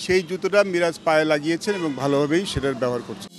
সেই জুতোটা মিরাজ পায়ে লাগিয়েছেন এবং ভালোভাবেই সেটার ব্যবহার করছেন।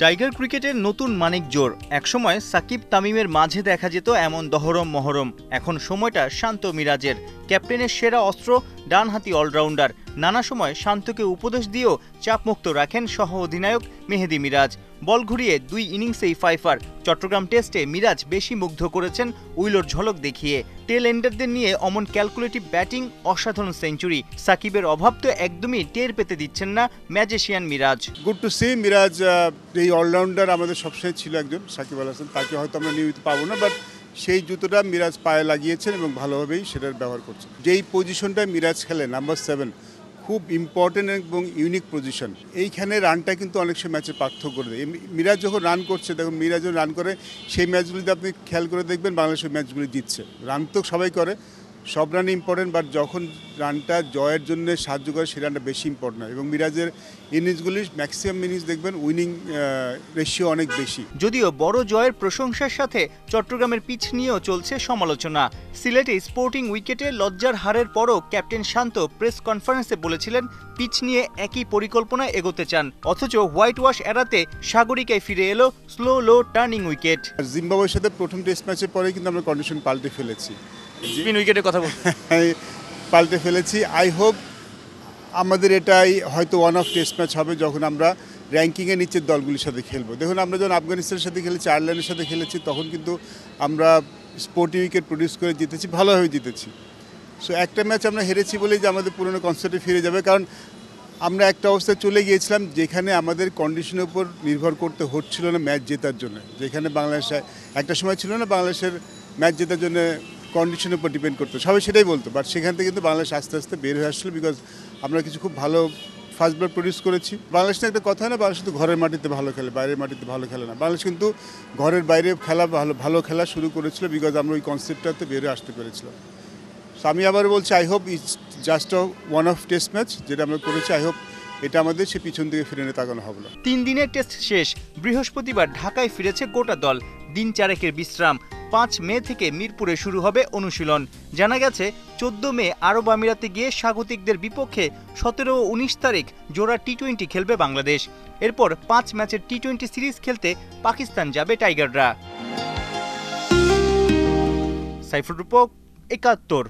টাইগার ক্রিকেটের নতুন মানিক জোর। একসময় সাকিব তামিমের মাঝে দেখা যেত এমন দহরম মহরম। এখন সময়টা শান্ত মিরাজের। ক্যাপ্টেনের সেরা অস্ত্র ডানহাতি অলরাউন্ডার। নানা সময় শান্তকে উপদেশ দিয়েও চাপমুক্ত রাখেন সহ অধিনায়ক মেহেদী মিরাজ। বল ঘুরিয়ে 2 ইনিংসেই ফাইফার। চট্টগ্রাম টেস্টে মিরাজ বেশি মুগ্ধ করেছেন উইলোর ঝলক দেখিয়ে। টেল এন্ডারদের নিয়ে অমন ক্যালকুলেটিভ ব্যাটিং, অসাধারণ সেঞ্চুরি। সাকিবের অভাব তো একদমই টের পেতে দিচ্ছেন না magician Miraz. Good to see Miraz, এই অলরাউন্ডার আমাদের সবসময় ছিল একজন সাকিব আল হাসান, তাকে হয়তো আমরা নিয়মিত পাবো না, বাট সেই জুতোটা মিরাজ পায়ে লাগিয়েছেন এবং ভালোভাবেই সেটার ব্যবহার করছেন। যেই পজিশনটায় মিরাজ খেলে নাম্বার 7, খুব ইম্পর্টেন্ট এবং ইউনিক পজিশন। এইখানে রানটা কিন্তু অনেক সময় ম্যাচের পার্থক্য করে দেয়। মিরাজ যখন রান করছে, দেখুন মিরাজ যখন রান করে সেই ম্যাচগুলিতে আপনি খেয়াল করে দেখবেন বাংলাদেশের ম্যাচগুলি জিতছে। রান তো সবাই করে, সব রান ইম্পর্টেন্ট, বাট যখন রানটা জয়ের জন্য সাহায্য করে সেই রানটা বেশি ইম্পর্টেন্ট হয়। এবং মিরাজের ইনিংসগুলি ম্যাক্সিমাম ইনিংস দেখবেন উইনিং রেশিও অনেক বেশি। যদিও বড় জয়ের প্রশংসার সাথে চট্টগ্রামের পিচ নিয়েও চলছে সমালোচনা। সিলেটে স্পোর্টিং উইকেটে লজ্জার হারের পরও ক্যাপ্টেন শান্ত প্রেস কনফারেন্সে বলেছিলেন পিচ নিয়ে একই পরিকল্পনায় এগোতে চান। অথচ হোয়াইট ওয়াশ এড়াতে সাগরিকায় ফিরে এলো স্লো লো টার্নিং উইকেট। জিম্বাবুয়ের সাথে প্রথম টেস্ট ম্যাচের পরে কিন্তু আমরা কন্ডিশন পাল্টে ফেলেছি, স্পিন উইকেটের কথা পাল্টে ফেলেছি। আই হোপ আমাদের এটাই হয়তো ওয়ান অফ টেস্ট ম্যাচ হবে যখন আমরা র্যাঙ্কিংয়ের নিচের দলগুলির সাথে খেলবো। দেখুন আমরা যখন আফগানিস্তানের সাথে খেলেছি, আয়ারল্যান্ডের সাথে খেলেছি, তখন কিন্তু আমরা স্পোর্টিং উইকেট প্রডিউস করে জিতেছি, ভালোভাবে জিতেছি। সো একটা ম্যাচ আমরা হেরেছি বলেই যে আমাদের পুরনো কনসেপ্টে ফিরে যাবে, কারণ আমরা একটা অবস্থায় চলে গিয়েছিলাম যেখানে আমাদের কন্ডিশনের উপর নির্ভর করতে হচ্ছিল না ম্যাচ জেতার জন্য। যেখানে বাংলাদেশে একটা সময় ছিল না বাংলাদেশের ম্যাচ জেতার জন্য কন্ডিশনের উপর ডিপেন্ড করতো, সবাই সেটাই বলতো, বাট সেখান থেকে কিন্তু বাংলাদেশ আস্তে আস্তে বের হয়ে আসছিলো, বিকজ আমরা কিছু খুব ভালো ফার্স্ট বল প্রডিউস করেছি। বাংলাদেশে একটা কথা না, বাংলাদেশ কিন্তু ঘরের মাটিতে ভালো খেলে, বাইরের মাটিতে ভালো খেলে না। বাংলাদেশ কিন্তু ঘরের বাইরে খেলা ভালো খেলা শুরু করেছিল, বিকজ আমরা ওই কনসেপ্টটাতে বের হয়ে আসতে পেরেছিলাম। সো আমি আবার বলছি I hope it's just one of test match যেটা আমরা করেছি। আই হোপ এটা আমাদের সে পিছন দিকে ফিরে নিয়ে তাকানো হবে না। 3 দিনের টেস্ট শেষ। বৃহস্পতিবার ঢাকায় ফিরেছে গোটা দল। দিন 4 বিশ্রাম। 5 মে থেকে মিরপুরে শুরু হবে অনুশীলন। জানা গেছে 14 মে আরব আমিরাতে গিয়ে স্বাগতিকদের বিপক্ষে 17 ও 19 তারিখ জোড়া টি-20 খেলবে বাংলাদেশ। এরপর 5 ম্যাচের টি-20 সিরিজ খেলতে পাকিস্তান যাবে টাইগাররা। সাইফুর রূপক, 71।